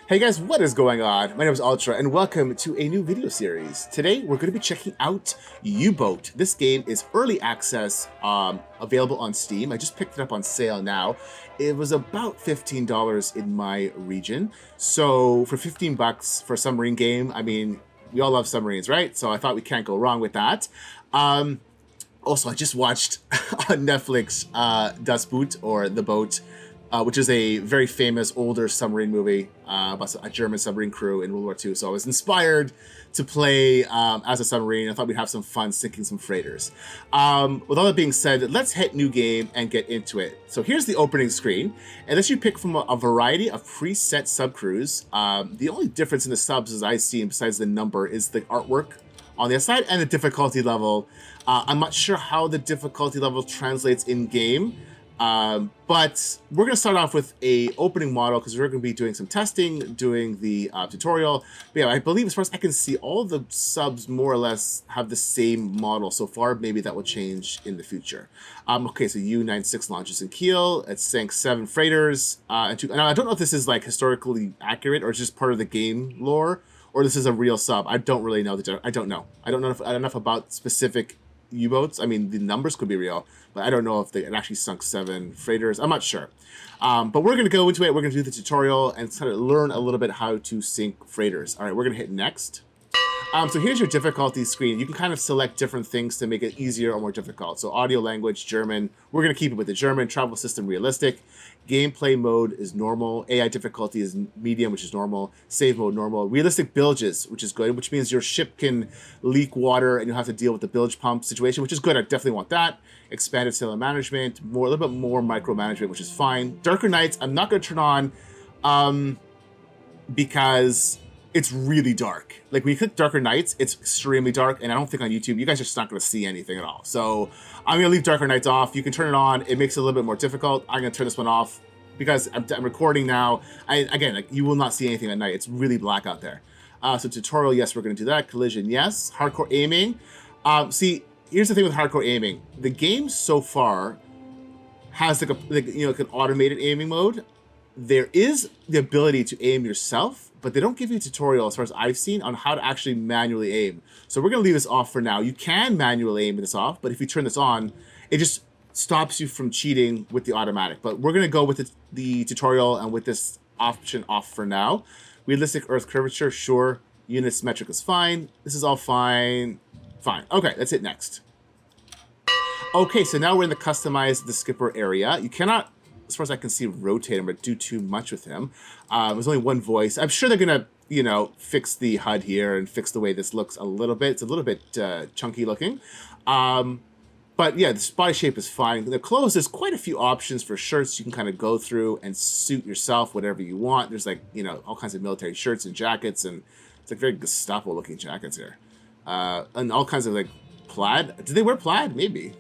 Hey guys, what is going on? My name is Ultra and welcome to a new video series. Today we're going to be checking out U-Boat. This game is early access, available on Steam. I just picked it up on sale now. It was about $15 in my region. So for 15 bucks for a submarine game, I mean, we all love submarines, right? So I thought we can't go wrong with that. Also, I just watched on Netflix Das Boot, or The Boat, which is a very famous older submarine movie about a German submarine crew in World War II. So I was inspired to play as a submarine. I thought we'd have some fun sinking some freighters. With all that being said, let's hit new game and get into it. So here's the opening screen. And lets you pick from a variety of preset subcrews. The only difference in the subs, as I see, besides the number, is the artwork on the side and the difficulty level. I'm not sure how the difficulty level translates in game, but we're going to start off with a opening model because we're going to be doing some testing, doing the tutorial. But yeah, I believe as far as I can see, all the subs more or less have the same model so far. Maybe that will change in the future. Okay, so U-96 launches in Kiel. It sank 7 freighters. And I don't know if this is like historically accurate or just part of the game lore, or this is a real sub. I don't really know. I don't know. I don't know enough about specific U-boats. I mean, the numbers could be real, but I don't know if it actually sunk 7 freighters. I'm not sure. But we're going to go into it. We're going to do the tutorial and kind of learn a little bit how to sink freighters. All right, we're going to hit next. So here's your difficulty screen. You can kind of select different things to make it easier or more difficult. So audio, language, German. We're going to keep it with the German. Travel system, realistic. Gameplay mode is normal. AI difficulty is medium, which is normal. Save mode, normal. Realistic bilges, which is good, which means your ship can leak water and you'll have to deal with the bilge pump situation, which is good. I definitely want that. Expanded sailor management, a little bit more micromanagement, which is fine. Darker nights, I'm not going to turn on because it's really dark. Like when you click darker nights, it's extremely dark, and I don't think on YouTube you guys are just not going to see anything at all. So I'm going to leave darker nights off. You can turn it on. It makes it a little bit more difficult. I'm going to turn this one off because I'm recording now. Again, like, you will not see anything at night. It's really black out there. So tutorial, yes, we're going to do that. Collision, yes. Hardcore aiming. See, here's the thing with hardcore aiming. The game so far has like an automated aiming mode. There is the ability to aim yourself, but they don't give you a tutorial, as far as I've seen, on how to actually manually aim. So we're going to leave this off for now. You can manually aim this off, but if you turn this on, it just stops you from cheating with the automatic. But we're going to go with the tutorial and with this option off for now. Realistic Earth curvature, sure. Units metric is fine. This is all fine. Fine. Okay, let's hit next. Okay, so now we're in the customize the skipper area. You cannot, as far as I can see, rotate him or do too much with him. There's only one voice. I'm sure they're gonna, fix the HUD here and fix the way this looks a little bit. It's a little bit chunky looking. But yeah, the body shape is fine. The clothes, there's quite a few options for shirts you can kind of go through and suit yourself whatever you want. There's like, all kinds of military shirts and jackets, and it's like very Gestapo looking jackets here. And all kinds of like plaid. Did they wear plaid? Maybe.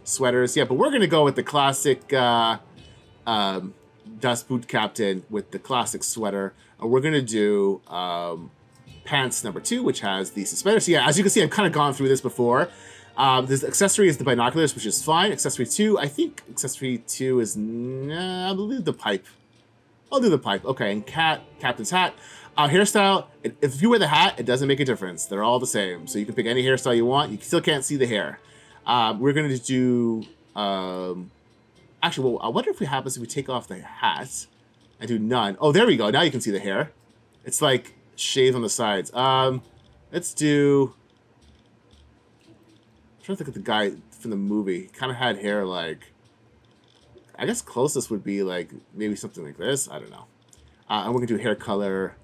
Sweaters, yeah, but we're gonna go with the classic Das Boot Captain with the classic sweater, and we're gonna do pants number 2, which has the suspenders. So yeah, as you can see, I've kind of gone through this before. This accessory is the binoculars, which is fine. Accessory 2, I think accessory 2 is, I believe the pipe. I'll do the pipe. Okay, and captain's hat. Hairstyle, if you wear the hat, it doesn't make a difference. They're all the same, so you can pick any hairstyle you want. You still can't see the hair. We're going to do, actually, well, I wonder if it happens if we take off the hat and do none. Oh, there we go. Now you can see the hair. It's like shaved on the sides. Let's do, I'm trying to think of the guy from the movie. He kind of had hair like, I guess closest would be like maybe something like this. I don't know. And we're going to do hair color.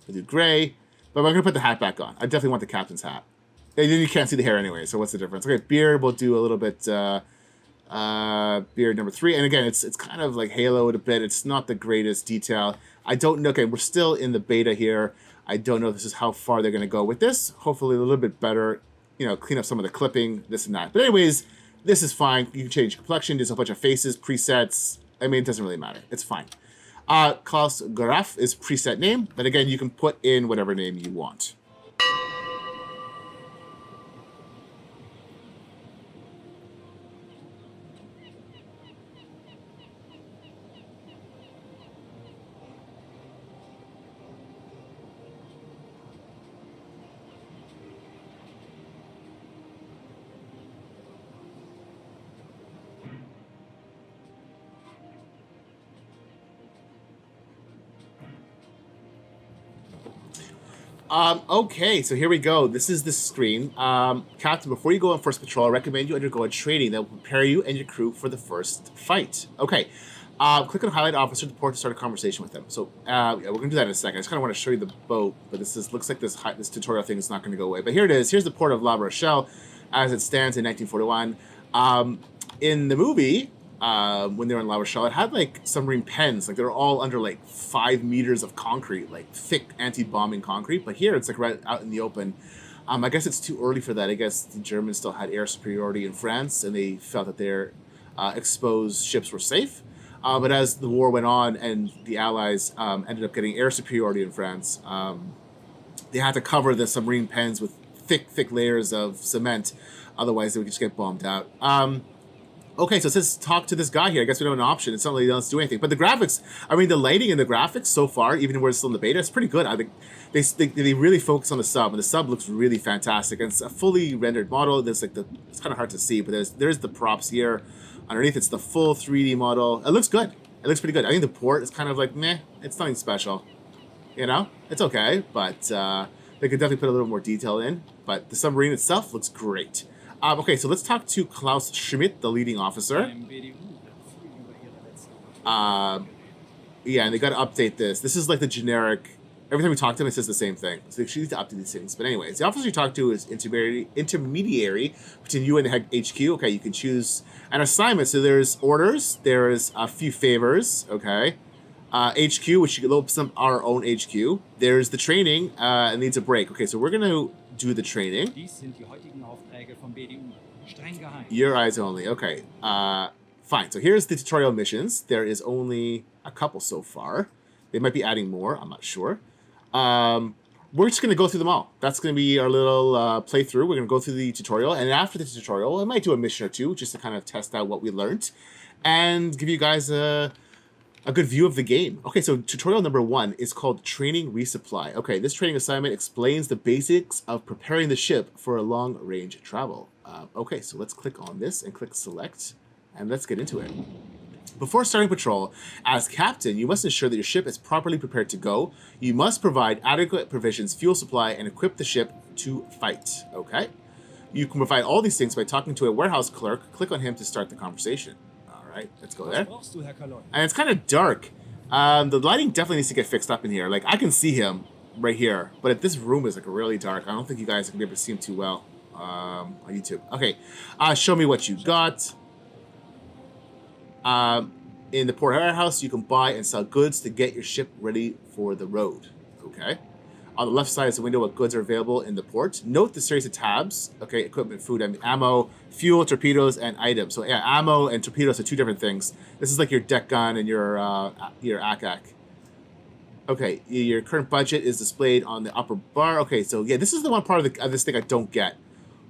We'll do gray, but we're going to put the hat back on. I definitely want the captain's hat. And then you can't see the hair anyway, so what's the difference? Okay, beard, we'll do a little bit, beard number 3. And again, it's kind of like haloed a bit. It's not the greatest detail. I don't know. Okay, we're still in the beta here. I don't know if this is how far they're going to go with this. Hopefully a little bit better, clean up some of the clipping, this and that. But anyways, this is fine. You can change complexion. There's a bunch of faces, presets. I mean, it doesn't really matter. It's fine. Klaus Graf is preset name. But again, you can put in whatever name you want. Okay, so here we go. This is the screen. Captain, before you go on first patrol, I recommend you undergo a training that will prepare you and your crew for the first fight. Okay. Click on highlight officer report to start a conversation with them. So yeah, we're gonna do that in a second. I just kind of want to show you the boat, but looks like this tutorial thing is not going to go away. But here it is. Here's the port of La Rochelle as it stands in 1941. In the movie, when they were in La Rochelle, it had like submarine pens. Like they were all under like 5 meters of concrete, like thick anti-bombing concrete. But here it's like right out in the open. I guess it's too early for that. I guess the Germans still had air superiority in France, and they felt that their exposed ships were safe. But as the war went on and the Allies ended up getting air superiority in France, they had to cover the submarine pens with thick layers of cement. Otherwise, they would just get bombed out. Okay, so it says talk to this guy here. I guess we don't have an option. It's not like they don't do anything. But the graphics, I mean, the lighting and the graphics so far, even when it's still in the beta, it's pretty good. I think they really focus on the sub, and the sub looks really fantastic. And it's a fully rendered model. There's like it's kind of hard to see, but there's the props here. Underneath, it's the full 3D model. It looks good. It looks pretty good. I think the port is kind of like meh. It's nothing special. You know, it's okay, but they could definitely put a little more detail in. But the submarine itself looks great. Okay, so let's talk to Klaus Schmidt, the leading officer. Yeah, and they got to update this. This is like the generic. Every time we talk to them, it says the same thing. So they should need to update these things. But anyways, the officer you talk to is intermediary between you and the HQ. Okay, you can choose an assignment. So there's orders. There's a few favors. Okay. HQ, which you can open some our own HQ. There's the training. It needs a break. Okay, so we're going to do the training. Your eyes only. Okay. Fine. So here's the tutorial missions. There is only a couple so far. They might be adding more. I'm not sure. We're just going to go through them all. That's going to be our little playthrough. We're going to go through the tutorial. And after the tutorial, I might do a mission or two just to kind of test out what we learned and give you guys a good view of the game. Okay, so tutorial number 1 is called Training Resupply. Okay, this training assignment explains the basics of preparing the ship for a long-range travel. Okay, so let's click on this and click Select, and let's get into it. Before starting patrol, as captain, you must ensure that your ship is properly prepared to go. You must provide adequate provisions, fuel supply, and equip the ship to fight. Okay? You can provide all these things by talking to a warehouse clerk. Click on him to start the conversation. All right, let's go there. And it's kind of dark. The lighting definitely needs to get fixed up in here. Like, I can see him right here, but this room is like really dark. I don't think you guys are gonna be able to see him too well on YouTube. Okay, show me what you got. In the port warehouse, you can buy and sell goods to get your ship ready for the road. Okay. On the left side is the window what goods are available in the port. Note the series of tabs. Okay, equipment, food, ammo, fuel, torpedoes, and items. So yeah, ammo and torpedoes are 2 different things. This is like your deck gun and your ACAC. Okay, your current budget is displayed on the upper bar. Okay, so yeah, this is the one part of this thing I don't get.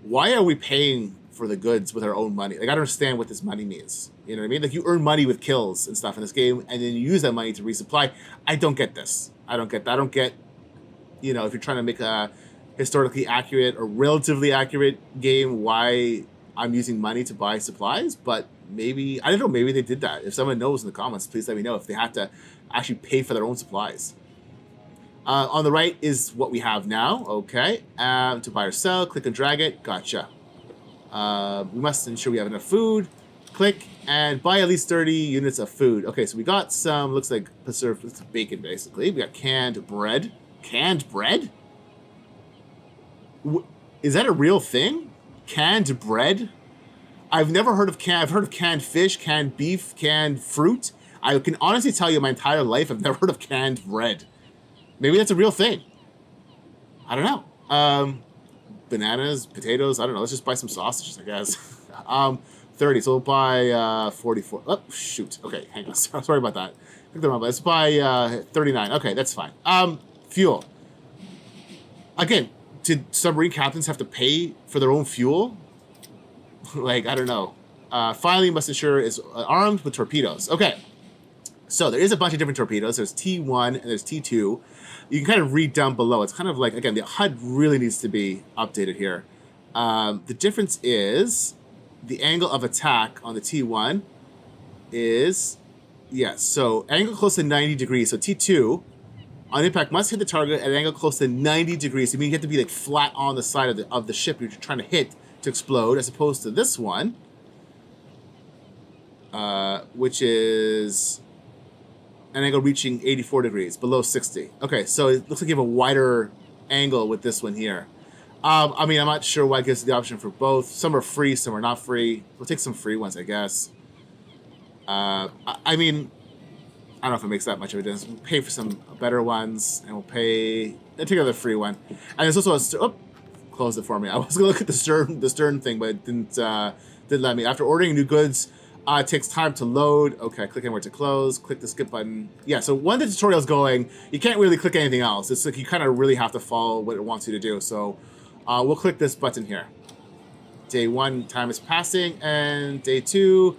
Why are we paying for the goods with our own money? Like, I don't understand what this money means. You know what I mean? Like, you earn money with kills and stuff in this game, and then you use that money to resupply. I don't get this. I don't get that. I don't get, you know, if you're trying to make a historically accurate or relatively accurate game, why I'm using money to buy supplies. But maybe, I don't know, maybe they did that. If someone knows in the comments, please let me know if they had to actually pay for their own supplies. On the right is what we have now. Okay. To buy or sell, click and drag it. Gotcha. We must ensure we have enough food. Click and buy at least 30 units of food. Okay, so we got some, looks like preserved bacon, basically. We got canned bread. Canned bread? Is that a real thing? Canned bread? I've never heard of I've heard of canned fish, canned beef, canned fruit. I can honestly tell you my entire life I've never heard of canned bread. Maybe that's a real thing. I don't know. Bananas, potatoes, I don't know. Let's just buy some sausages, I guess. 30, so we'll buy 44. Oh, shoot. Okay, hang on. Sorry about that. Let's buy 39. Okay, that's fine. Fuel. Again, did submarine captains have to pay for their own fuel? Like, I don't know. Finally, must ensure is armed with torpedoes. Okay. So there is a bunch of different torpedoes. There's T1 and there's T2. You can kind of read down below. It's kind of like, again, the HUD really needs to be updated here. The difference is the angle of attack on the T1 is, yes, so angle close to 90 degrees. So T2 On impact, must hit the target at an angle close to 90 degrees. I mean, you have to be like flat on the side of the ship you're trying to hit to explode, as opposed to this one, which is an angle reaching 84 degrees, below 60. Okay, so it looks like you have a wider angle with this one here. I mean, I'm not sure why it gives the option for both. Some are free, some are not free. We'll take some free ones, I guess. I mean, I don't know if it makes that much of a difference. We'll pay for some better ones, and we'll pay. Let's take another free one. And there's also a. Close it for me. I was gonna look at the stern thing, but it didn't let me. After ordering new goods, it takes time to load. Okay, click anywhere to close. Click the skip button. Yeah. So when the tutorial's going, you can't really click anything else. It's like you kind of really have to follow what it wants you to do. So we'll click this button here. Day 1 time is passing, and day 2.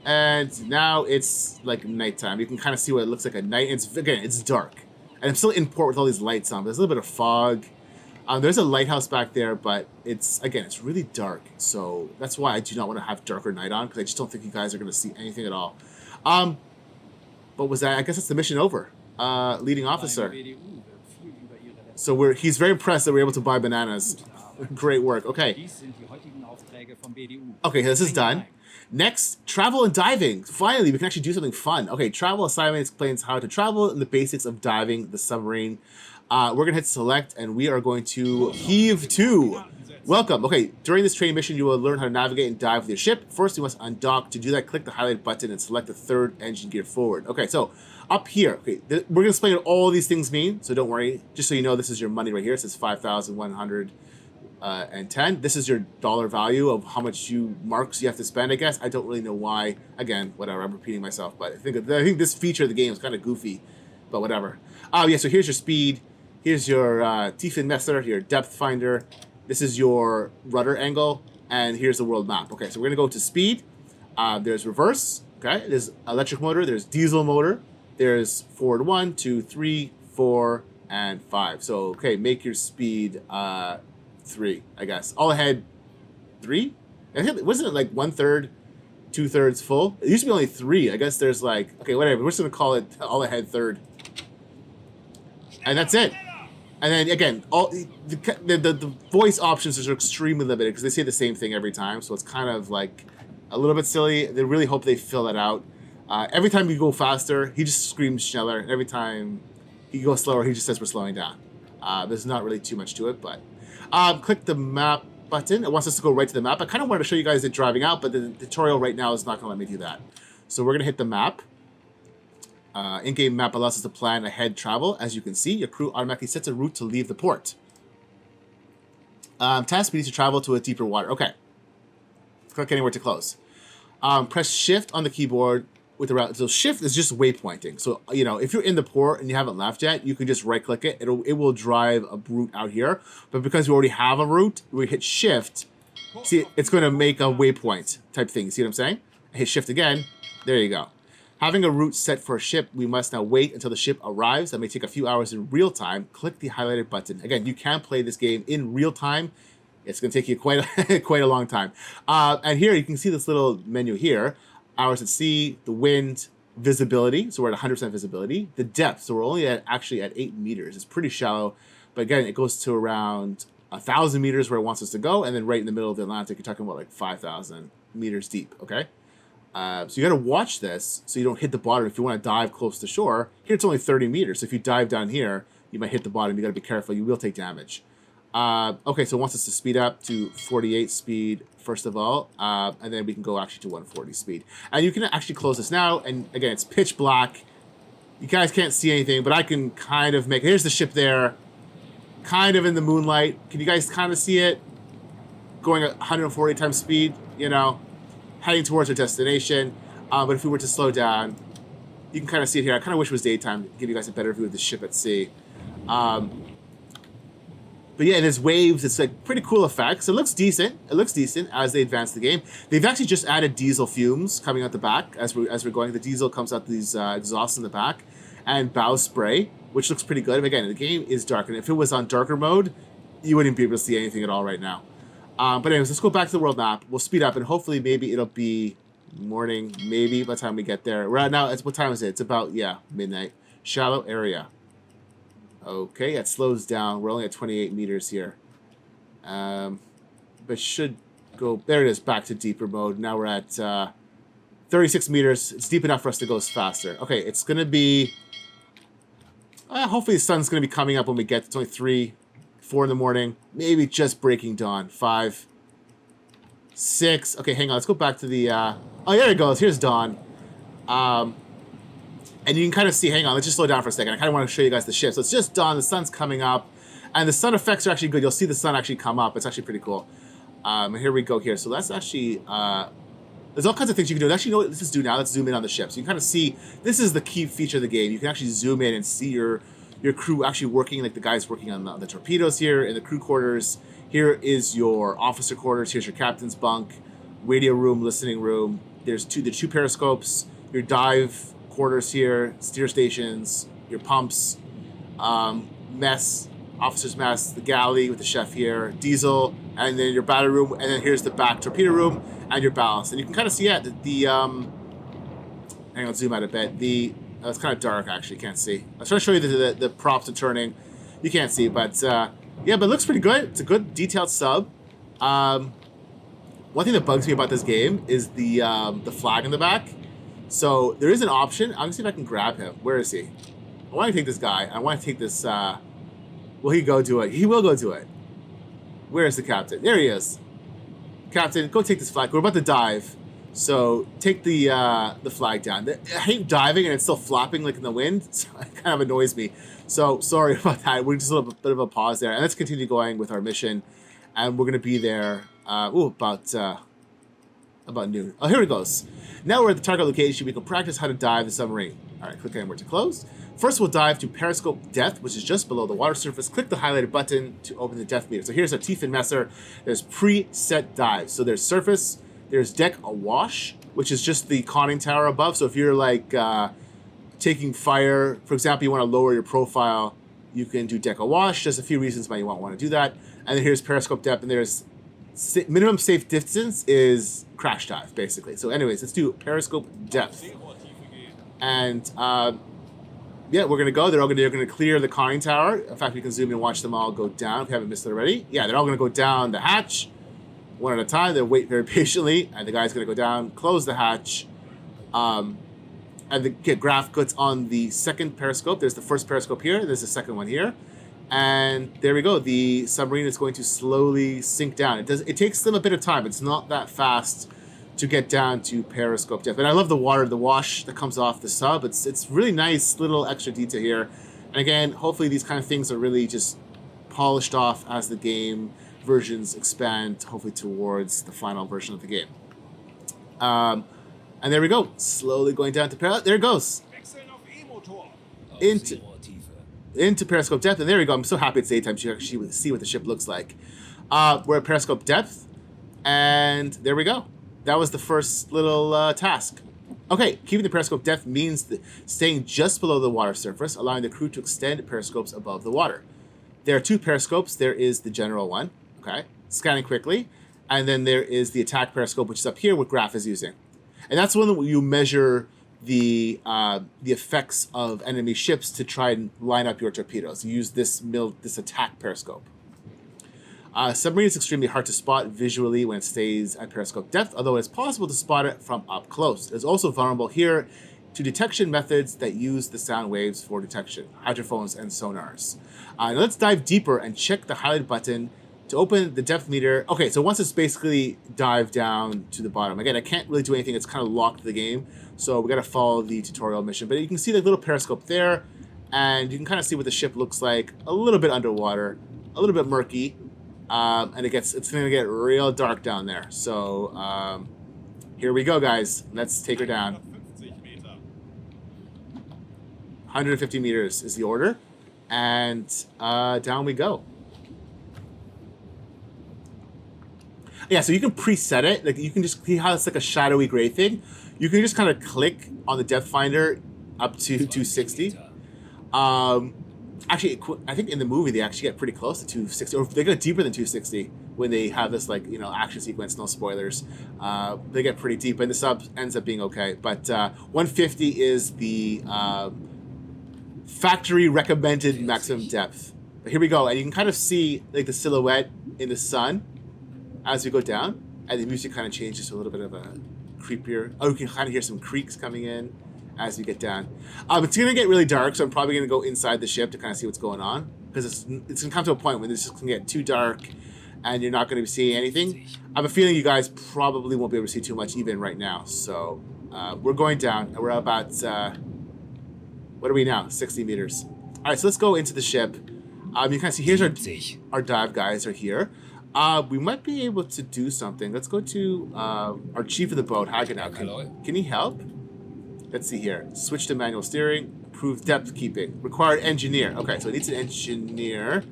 And now it's like nighttime. You can kind of see what it looks like at night. It's dark, and I'm still in port with all these lights on. There's a little bit of fog. There's a lighthouse back there, but it's really dark. So that's why I do not want to have darker night on, because I just don't think you guys are going to see anything at all. What was that? I guess it's the mission over. Leading officer. So he's very impressed that we're able to buy bananas. Great work. Okay. Okay, this is done. Next, travel and diving. Finally, we can actually do something fun. Okay, travel assignment explains how to travel and the basics of diving the submarine. We're going to hit select, and we are going to heave to. Welcome. Okay, during this training mission, you will learn how to navigate and dive with your ship. First, you must undock. To do that, click the highlighted button and select the third engine gear forward. Okay, so up here, okay, we're going to explain what all these things mean, so don't worry. Just so you know, this is your money right here. It says 5,110. This is your dollar value of how much marks you have to spend, I guess. I don't really know why. Again, whatever, I'm repeating myself, but I think this feature of the game is kind of goofy, but whatever. Yeah, so here's your speed. Here's your Tiefenmesser, your depth finder. This is your rudder angle, and here's the world map. Okay, so we're gonna go to speed. There's reverse, okay? There's electric motor, there's diesel motor, there's forward 1, 2, 3, 4, and 5. So, okay, make your speed 3, I guess. All ahead 3? I think, wasn't it like 1/3, 2/3 full? It used to be only 3. I guess there's like, okay, whatever. We're just gonna call it all ahead third. And that's it. And then again, all the voice options are extremely limited because they say the same thing every time. So it's kind of like a little bit silly. They really hope they fill that out. Every time you go faster, he just screams schneller. And every time you go slower, he just says we're slowing down. There's not really too much to it, but click the map button. It wants us to go right to the map. I kind of wanted to show you guys it driving out, but the tutorial right now is not going to let me do that. So we're going to hit the map. In-game map allows us to plan ahead travel. As you can see, your crew automatically sets a route to leave the port. Task, we need to travel to a deeper water. Okay. Click anywhere to close. Press shift on the keyboard with the route. So shift is just waypointing. So, you know, if you're in the port and you haven't left yet, you can just right click it. It will drive a route out here. But because we already have a route, we hit shift. See, it's going to make a waypoint type thing. See what I'm saying? I hit shift again. There you go. Having a route set for a ship, we must now wait until the ship arrives. That may take a few hours in real time. Click the highlighted button. Again, you can play this game in real time. It's going to take you quite a long time. And here you can see this little menu here. Hours at sea, the wind, visibility. So we're at 100% visibility. The depth. So we're only actually at 8 meters. It's pretty shallow. But again, it goes to around 1,000 meters where it wants us to go. And then right in the middle of the Atlantic, you're talking about like 5,000 meters deep. Okay. So you got to watch this so you don't hit the bottom. If you want to dive close to shore, here it's only 30 meters. So if you dive down here, you might hit the bottom. You got to be careful. You will take damage. Okay, so it wants us to speed up to 48 speed first of all, and then we can go actually to 140 speed. And you can actually close this now. And again, it's pitch black. You guys can't see anything, but I can kind of make. Here's the ship there, kind of in the moonlight. Can you guys kind of see it? Going at 140 times speed, you know. Heading towards our destination, but if we were to slow down, you can kind of see it here. I kind of wish it was daytime to give you guys a better view of the ship at sea. But yeah, there's waves. It's like pretty cool effects. It looks decent. It looks decent as they advance the game. They've actually just added diesel fumes coming out the back as we're going. The diesel comes out these exhausts in the back, and bow spray, which looks pretty good. Again, the game is dark, and if it was on darker mode, you wouldn't be able to see anything at all right now. But anyways, let's go back to the world map. We'll speed up, and hopefully maybe it'll be morning, maybe by the time we get there. Right now, what time is it? It's about, yeah, midnight. Shallow area. Okay, it slows down. We're only at 28 meters here. But should go... There it is, back to deeper mode. Now we're at 36 meters. It's deep enough for us to go faster. Okay, it's going to be... hopefully the sun's going to be coming up when we get... It's only 3, 4 in the morning. Maybe just breaking dawn. 5, 6. Okay, hang on. Let's go back to the... Oh, there it goes. Here's dawn. And you can kind of see... Hang on. Let's just slow down for a second. I kind of want to show you guys the ship. So it's just dawn. The sun's coming up. And the sun effects are actually good. You'll see the sun actually come up. It's actually pretty cool. Here we go here. So that's actually... there's all kinds of things you can do. Actually, you know what? Let's just do now. Let's zoom in on the ship. So you can kind of see... This is the key feature of the game. You can actually zoom in and see your crew actually working, like the guys working on the torpedoes here in the crew quarters. Here is your officer quarters. Here's your captain's bunk, radio room, listening room. There's the two periscopes, your dive quarters here, steer stations, your pumps, mess, officer's mess, the galley with the chef here, diesel, and then your battery room, and then here's the back torpedo room and your ballast. And you can kind of see hang on, zoom out a bit. It's kind of dark, actually. Can't see. I was trying to show you the props and turning. You can't see, but yeah, but it looks pretty good. It's a good detailed sub. One thing that bugs me about this game is the flag in the back. So there is an option. I'm gonna see if I can grab him. Where is he? I want to take this guy. I want to take this. Will he go do it? He will go do it. Where is the captain? There he is. Captain, go take this flag. We're about to dive. So take the flag down. I hate diving and it's still flopping like in the wind. So it kind of annoys me. So sorry about that. We're just a little bit of a pause there. And let's continue going with our mission. And we're going to be there about noon. Oh, here it goes. Now we're at the target location. We can practice how to dive the submarine. All right, click anywhere to close. First, we'll dive to Periscope Death, which is just below the water surface. Click the highlighted button to open the depth meter. So here's our Tiefin Messer. There's preset dives. So there's surface. There's deck awash, which is just the conning tower above. So if you're like taking fire, for example, you want to lower your profile, you can do deck awash. There's a few reasons why you won't want to do that. And then here's Periscope Depth, and there's minimum safe distance is crash dive, basically. So anyways, let's do Periscope Depth. And yeah, we're going to go. They're going to clear the conning tower. In fact, we can zoom in and watch them all go down if we haven't missed it already. Yeah, they're all going to go down the hatch. One at a time. They'll wait very patiently, and the guy's going to go down, close the hatch, and the graph cuts on the second periscope. There's the first periscope here. There's the second one here, and there we go. The submarine is going to slowly sink down. It takes them a bit of time. It's not that fast to get down to Periscope Depth. And I love the water, the wash that comes off the sub. It's really nice little extra detail here. And again, hopefully these kind of things are really just polished off as the game versions expand, hopefully towards the final version of the game. And there we go, slowly going down to there it goes into Periscope Depth, and there we go. I'm so happy it's daytime so you actually see what the ship looks like. We're at Periscope Depth, and there we go. That was the first little task. Okay, keeping the periscope depth means staying just below the water surface, allowing the crew to extend periscopes above the water. There are two periscopes. There is the general one, okay, scanning quickly, and then there is the attack periscope, which is up here, what Graph is using. And that's one that you measure the effects of enemy ships to try and line up your torpedoes. You use this attack periscope. Submarine is extremely hard to spot visually when it stays at periscope depth, although it's possible to spot it from up close. It's also vulnerable here to detection methods that use the sound waves for detection, hydrophones and sonars. Now let's dive deeper and check the highlight button to open the depth meter. Okay, so once it's basically dived down to the bottom, again, I can't really do anything. It's kind of locked the game, so we got to follow the tutorial mission. But you can see the little periscope there, and you can kind of see what the ship looks like. A little bit underwater, a little bit murky, and it's going to get real dark down there. So here we go, guys. Let's take her down. 150 meters is the order, and down we go. Yeah, so you can preset it. Like, you can just see how it's like a shadowy gray thing. You can just kind of click on the depth finder up to 260. Actually, I think in the movie they actually get pretty close to 260, or they get deeper than 260 when they have this, like, you know, action sequence. No spoilers. They get pretty deep, and the sub ends up being okay. But 150 is the factory recommended maximum depth. But here we go, and you can kind of see like the silhouette in the sun as we go down, and the music kind of changes to a little bit of a creepier. Oh, you can kind of hear some creaks coming in as you get down. It's gonna get really dark, so I'm probably gonna go inside the ship to kind of see what's going on, because it's gonna come to a point when this is gonna get too dark and you're not gonna be seeing anything. I have a feeling you guys probably won't be able to see too much even right now. So we're going down, and we're about what are we now? 60 meters. All right, so let's go into the ship. You can kind of see here's our dive guys are here. We might be able to do something. Let's go to our chief of the boat, Hagenau. Can he help? Let's see here. Switch to manual steering. Improve depth keeping. Required engineer. Okay, so it needs an engineer.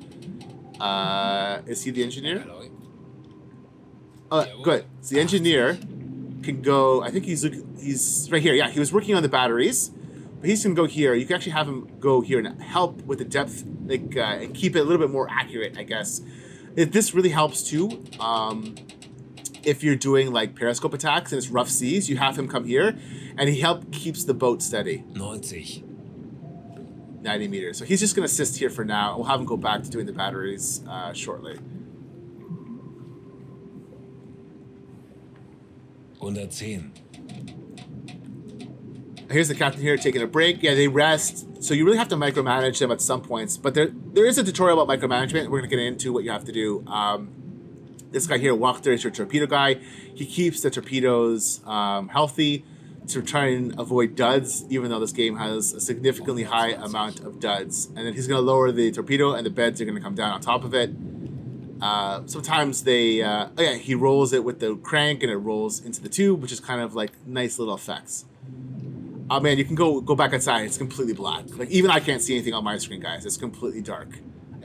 Is he the engineer? Oh, good. So the engineer can go. I think he's right here. Yeah, he was working on the batteries, but he's gonna go here. You can actually have him go here and help with the depth, like and keep it a little bit more accurate, I guess. This really helps too. If you're doing like periscope attacks and it's rough seas, you have him come here, and he keeps the boat steady. 90 meters. So he's just going to assist here for now. We'll have him go back to doing the batteries shortly. 110. Here's the captain here taking a break. Yeah, they rest. So you really have to micromanage them at some points. But there is a tutorial about micromanagement. We're going to get into what you have to do. This guy here, Walker, is your torpedo guy. He keeps the torpedoes healthy to try and avoid duds, even though this game has a significantly high amount of duds. And then he's going to lower the torpedo, and the beds are going to come down on top of it. Sometimes he rolls it with the crank, and it rolls into the tube, which is kind of like nice little effects. Oh man, you can go back outside. It's completely black. Like even I can't see anything on my screen, guys. It's completely dark.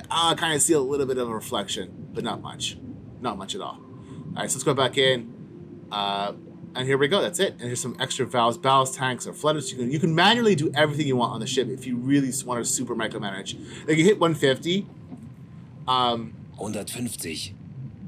I kind of see a little bit of a reflection, but not much. Not much at all. All right, so let's go back in. And here we go. That's it. And here's some extra valves. Ballast tanks are flooded. So you can manually do everything you want on the ship if you really want to super micromanage. Like you hit 150. 150.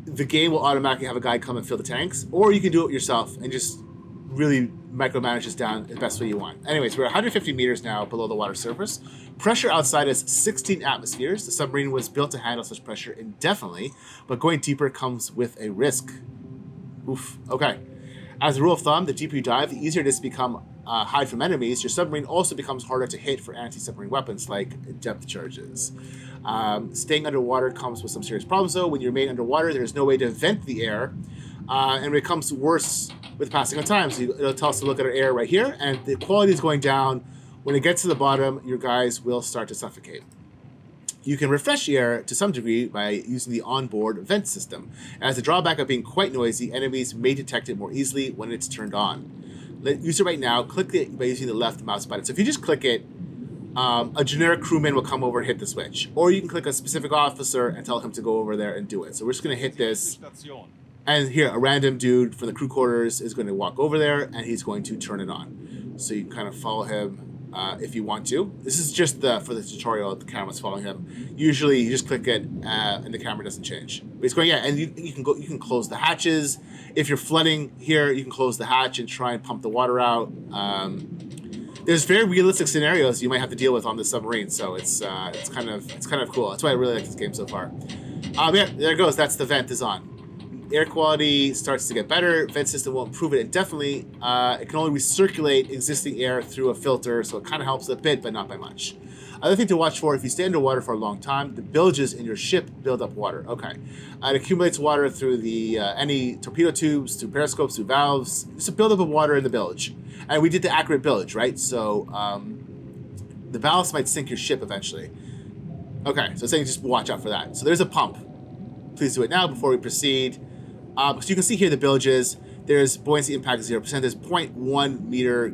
The game will automatically have a guy come and fill the tanks, or you can do it yourself and just really micromanage this down the best way you want. Anyways, we're 150 meters now below the water surface. Pressure outside is 16 atmospheres. The submarine was built to handle such pressure indefinitely, but going deeper comes with a risk. Oof. Okay. As a rule of thumb, the deeper you dive, the easier it is to become hide from enemies. Your submarine also becomes harder to hit for anti-submarine weapons like depth charges. Staying underwater comes with some serious problems, though. When you remain underwater, there's no way to vent the air, and it becomes worse with passing of time. So it'll tell us to look at our air right here, and the quality is going down. When it gets to the bottom, your guys will start to suffocate. You can refresh the air to some degree by using the onboard vent system. As the drawback of being quite noisy, enemies may detect it more easily when it's turned on. Use it right now. Click it by using the left mouse button. So if you just click it, a generic crewman will come over and hit the switch. Or you can click a specific officer and tell him to go over there and do it. So we're just going to hit this. And here, a random dude from the crew quarters is going to walk over there, and he's going to turn it on. So you can kind of follow him if you want to. This is just for the tutorial. The camera's following him. Usually, you just click it, and the camera doesn't change. But it's going, yeah, and you can go. You can close the hatches. If you're flooding here, you can close the hatch and try and pump the water out. There's very realistic scenarios you might have to deal with on the submarine, so it's kind of cool. That's why I really like this game so far. Yeah, there it goes. That's the vent is on. Air quality starts to get better. Vent system will improve it indefinitely. It can only recirculate existing air through a filter, so it kind of helps a bit, but not by much. Other thing to watch for, if you stay underwater for a long time, the bilges in your ship build up water. Okay. It accumulates water through the any torpedo tubes, through periscopes, through valves. It's a buildup of water in the bilge. And we did the accurate bilge, right? So the ballast might sink your ship eventually. Okay, so it's saying just watch out for that. So there's a pump. Please do it now before we proceed. So you can see here the bilges. There's buoyancy impact 0%. There's 0.1 meter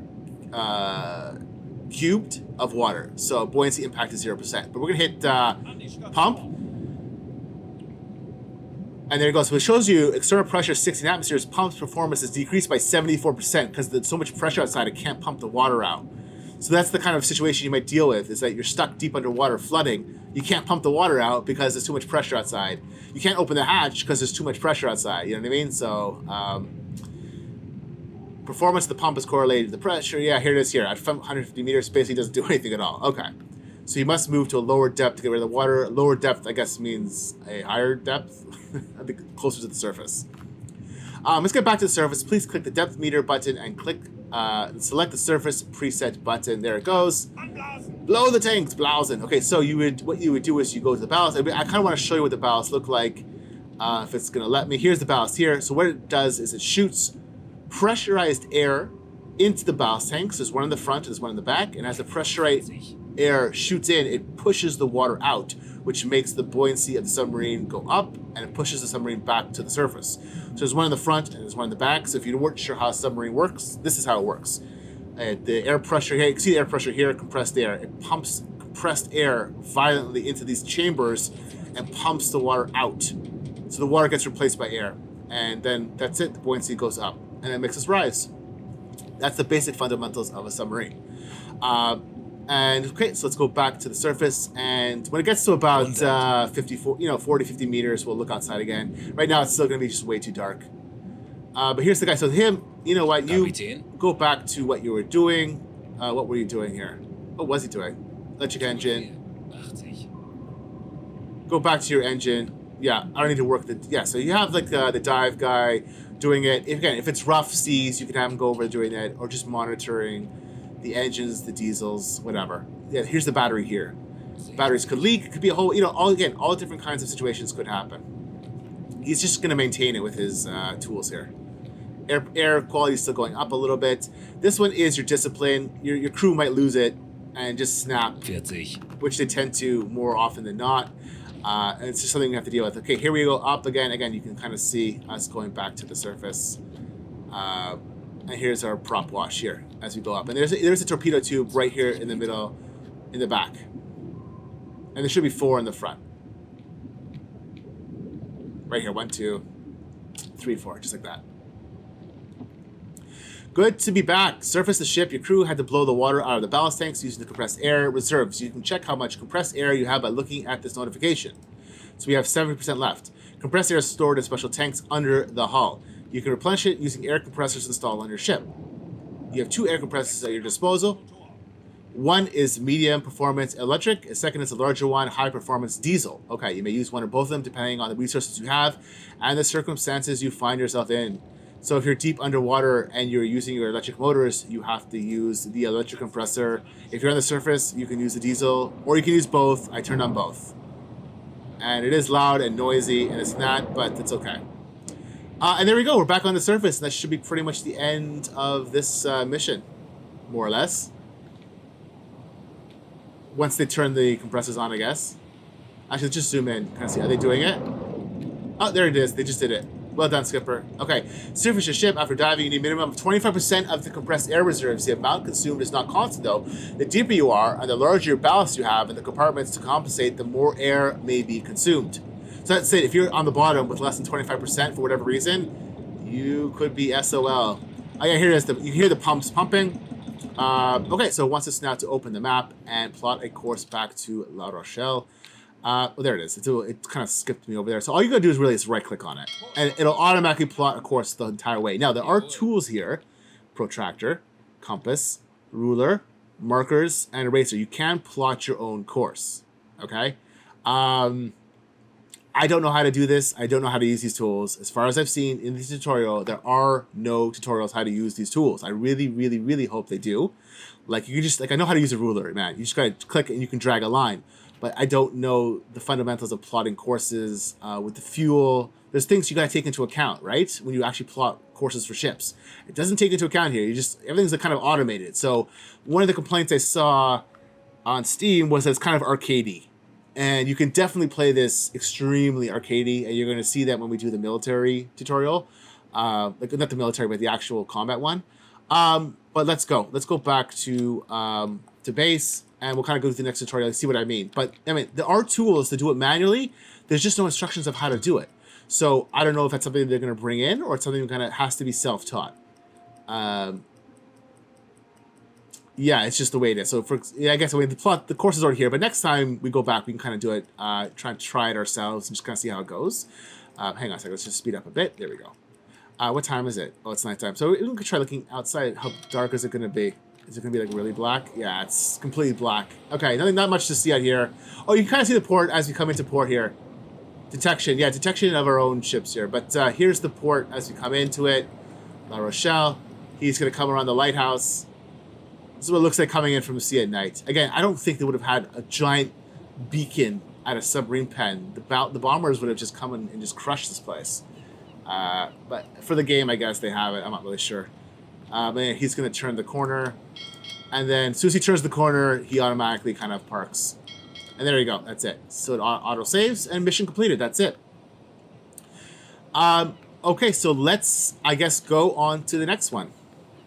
cubed of water. So buoyancy impact is 0%. But we're going to hit pump. And there it goes. So it shows you external pressure 16 atmospheres. Pump's performance is decreased by 74% because there's so much pressure outside it can't pump the water out. So that's the kind of situation you might deal with, is that you're stuck deep underwater flooding. You can't pump the water out because there's too much pressure outside. You can't open the hatch because there's too much pressure outside. You know what I mean? So performance of the pump is correlated to the pressure. Yeah, here it is here. At 150 meters, basically doesn't do anything at all. Okay. So you must move to a lower depth to get rid of the water. Lower depth, I guess, means a higher depth. I think closer to the surface. Let's get back to the surface. Please click the depth meter button and select the surface preset button. There it goes. Blow the tanks, blausen. Okay, so what you would do is you go to the ballast. I kind of want to show you what the ballast look like. If it's gonna let me. Here's the ballast here. So what it does is it shoots pressurized air into the ballast tanks. There's one in the front, there's one in the back, and as the pressurized air shoots in, it pushes the water out, which makes the buoyancy of the submarine go up, and it pushes the submarine back to the surface. So there's one in the front and there's one in the back. So if you weren't sure how a submarine works, this is how it works. The air pressure here, you can see the air pressure here, compressed air. It pumps compressed air violently into these chambers and pumps the water out. So the water gets replaced by air, and then that's it. The buoyancy goes up, and it makes us rise. That's the basic fundamentals of a submarine. And okay, so let's go back to the surface, and when it gets to about 40, 50 meters, we'll look outside again. Right now, it's still going to be just way too dark. But here's the guy. So him, you know what? You go back to what you were doing. What were you doing here? What was he doing? Electric engine. Go back to your engine. Yeah, I don't need to work the... Yeah, so you have like the dive guy doing it. If it's rough seas, you can have him go over doing that, or just monitoring the engines, the diesels, whatever. Yeah, here's the battery here. Batteries could leak. It could be a whole, all different kinds of situations could happen. He's just going to maintain it with his tools here. Air quality is still going up a little bit. This one is your discipline. Your crew might lose it and just snap, 40. which they tend to more often than not. And it's just something you have to deal with. Okay, here we go up again. Again, you can kind of see us going back to the surface. And here's our prop wash here as we go up. And there's a torpedo tube right here in the middle, in the back. And there should be 4 in the front. Right here, 1, 2, 3, 4, just like that. Good to be back. Surface the ship. Your crew had to blow the water out of the ballast tanks using the compressed air reserves. You can check how much compressed air you have by looking at this notification. So we have 70% left. Compressed air is stored in special tanks under the hull. You can replenish it using air compressors installed on your ship. You have 2 air compressors at your disposal. One is medium performance electric. A second is a larger one, high performance diesel. Okay, you may use one or both of them depending on the resources you have and the circumstances you find yourself in. So if you're deep underwater and you're using your electric motors, you have to use the electric compressor. If you're on the surface, you can use the diesel, or you can use both. I turned on both. And it is loud and noisy, and it's not, but it's okay. And there we go. We're back on the surface, and that should be pretty much the end of this mission, more or less. Once they turn the compressors on, I guess. Actually, let's just zoom in. Kind of see. Are they doing it? Oh, there it is. They just did it. Well done, Skipper. Okay, surface your ship. After diving, you need a minimum of 25% of the compressed air reserves. The amount consumed is not constant, though. The deeper you are, and the larger your ballast you have in the compartments to compensate, the more air may be consumed. So that's it. If you're on the bottom with less than 25% for whatever reason, you could be SOL. Oh yeah, here it is. You hear the pumps pumping. Okay, so it wants us now to open the map and plot a course back to La Rochelle. Well, there it is. It kind of skipped me over there. So all you gotta do is really right-click on it, and it'll automatically plot a course the entire way. Now, there are tools here: protractor, compass, ruler, markers, and eraser. You can plot your own course, okay? I don't know how to do this. I don't know how to use these tools. As far as I've seen in this tutorial, there are no tutorials how to use these tools. I really, really, really hope they do. Like, you just, I know how to use a ruler, man. You just gotta click it and you can drag a line. But I don't know the fundamentals of plotting courses with the fuel. There's things you got to take into account, right? When you actually plot courses for ships. It doesn't take into account here. Everything's kind of automated. So one of the complaints I saw on Steam was that it's kind of arcadey. And you can definitely play this extremely arcadey, and you're going to see that when we do the military tutorial. Like, not the military, but the actual combat one. But let's go. Let's go back to base. And we'll kind of go through the next tutorial and see what I mean. But, I mean, there are tools to do it manually. There's just no instructions of how to do it. So, I don't know if that's something they're going to bring in or it's something that kind of has to be self-taught. Yeah, it's just the way it is. So, I guess the course is already here. But next time we go back, we can kind of do it, try it ourselves and just kind of see how it goes. Hang on a second. Let's just speed up a bit. There we go. What time is it? Oh, it's nighttime. So, we can try looking outside. How dark is it going to be? Is it going to be like really black? Yeah, it's completely black. Okay, not much to see out here. Oh, you can kind of see the port as we come into port here. Detection. Yeah, detection of our own ships here. But here's the port as we come into it. La Rochelle. He's going to come around the lighthouse. This is what it looks like coming in from the sea at night. Again, I don't think they would have had a giant beacon at a submarine pen. The bombers would have just come in and just crushed this place. But for the game, I guess they have it. I'm not really sure. But yeah, he's going to turn the corner. And then as soon as he turns the corner, he automatically kind of parks. And there you go. That's it. So it auto saves and mission completed. That's it. Okay, so let's, I guess, go on to the next one.